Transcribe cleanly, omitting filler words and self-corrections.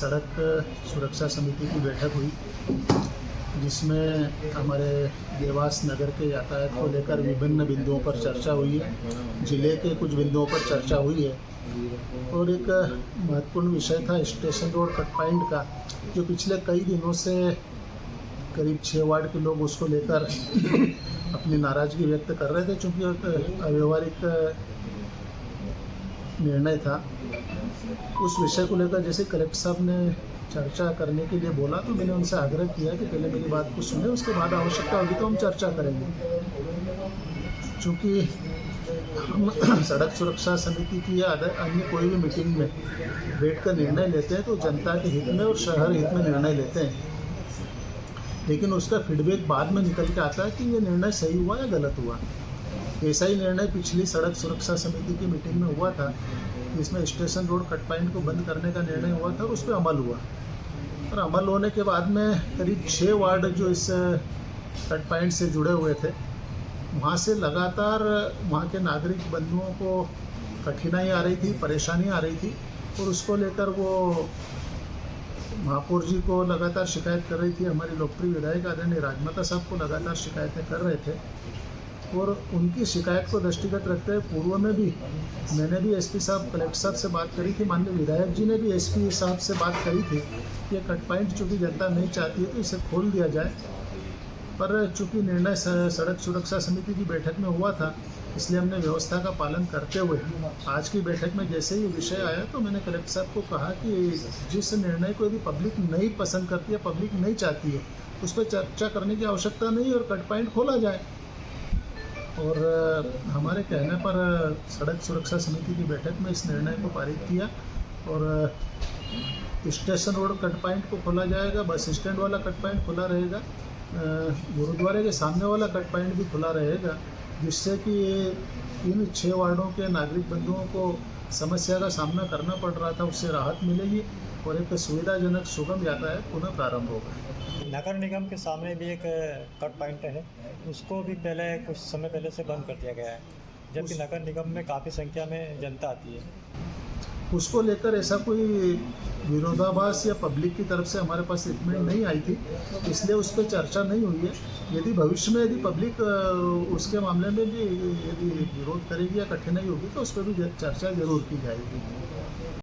सड़क सुरक्षा समिति की बैठक हुई, जिसमें हमारे देवास नगर के यातायात को लेकर विभिन्न बिंदुओं पर चर्चा हुई है। जिले के कुछ बिंदुओं पर चर्चा हुई है और एक महत्वपूर्ण विषय था स्टेशन रोड कट पॉइंट का, जो पिछले कई दिनों से करीब 6 वार्ड के लोग उसको लेकर अपनी नाराज़गी व्यक्त कर रहे थे, चूँकि एक अव्यवहारिक निर्णय था। उस विषय को लेकर जैसे कलेक्टर साहब ने चर्चा करने के लिए बोला, तो मैंने उनसे आग्रह किया कि पहले मेरी बात को सुने, उसके बाद आवश्यकता होगी तो हम चर्चा करेंगे। चूँकि हम सड़क सुरक्षा समिति की या अन्य कोई भी मीटिंग में बैठकर निर्णय लेते हैं तो जनता के हित में और शहर हित में निर्णय लेते हैं, लेकिन उसका फीडबैक बाद में निकल के आता है कि ये निर्णय सही हुआ या गलत हुआ। ऐसा ही निर्णय पिछली सड़क सुरक्षा समिति की मीटिंग में हुआ था, जिसमें स्टेशन रोड कट पॉइंट को बंद करने का निर्णय हुआ था और उस पर अमल हुआ। और अमल होने के बाद में करीब 6 वार्ड जो इस कट पॉइंट से जुड़े हुए थे, वहाँ से लगातार वहाँ के नागरिक बंधुओं को कठिनाई आ रही थी, परेशानी आ रही थी, और उसको लेकर वो महापौर जी को लगातार शिकायत कर रही थी। हमारी लोकप्रिय विधायक आदरणीय राजमाता साहब को लगातार शिकायतें कर रहे थे, और उनकी शिकायत को दृष्टिगत रखते हुए पूर्व में भी मैंने भी एसपी साहब, कलेक्टर साहब से बात करी थी, माननीय विधायक जी ने भी एसपी साहब से बात करी थी कि कट पॉइंट चूँकि जनता नहीं चाहती है तो इसे खोल दिया जाए। पर चूँकि निर्णय सड़क सुरक्षा समिति की बैठक में हुआ था, इसलिए हमने व्यवस्था का पालन करते हुए आज की बैठक में जैसे ही विषय आया तो मैंने कलेक्टर साहब को कहा कि जिस निर्णय को यदि पब्लिक नहीं पसंद करती है, पब्लिक नहीं चाहती है, उस पर चर्चा करने की आवश्यकता नहीं है और कट पॉइंट खोला जाए। और हमारे कहने पर सड़क सुरक्षा समिति की बैठक में इस निर्णय को पारित किया और स्टेशन रोड कट पॉइंट को खोला जाएगा, बस स्टैंड वाला कट पॉइंट खुला रहेगा, गुरुद्वारे के सामने वाला कट पॉइंट भी खुला रहेगा, जिससे कि इन 6 वार्डों के नागरिक बंधुओं को समस्या का सामना करना पड़ रहा था, उससे राहत मिलेगी और एक सुविधाजनक सुगम यातायात पुनः प्रारंभ होगा। नगर निगम के सामने भी एक कट पॉइंट है, उसको भी पहले कुछ समय पहले से बंद कर दिया गया है, जबकि नगर निगम में काफ़ी संख्या में जनता आती है। उसको लेकर ऐसा कोई विरोधाभास या पब्लिक की तरफ से हमारे पास स्टेटमेंट नहीं आई थी, इसलिए उस पर चर्चा नहीं हुई है। यदि भविष्य में यदि पब्लिक उसके मामले में भी यदि विरोध करेगी या कठिनाई होगी तो उस पर भी चर्चा जरूर की जाएगी।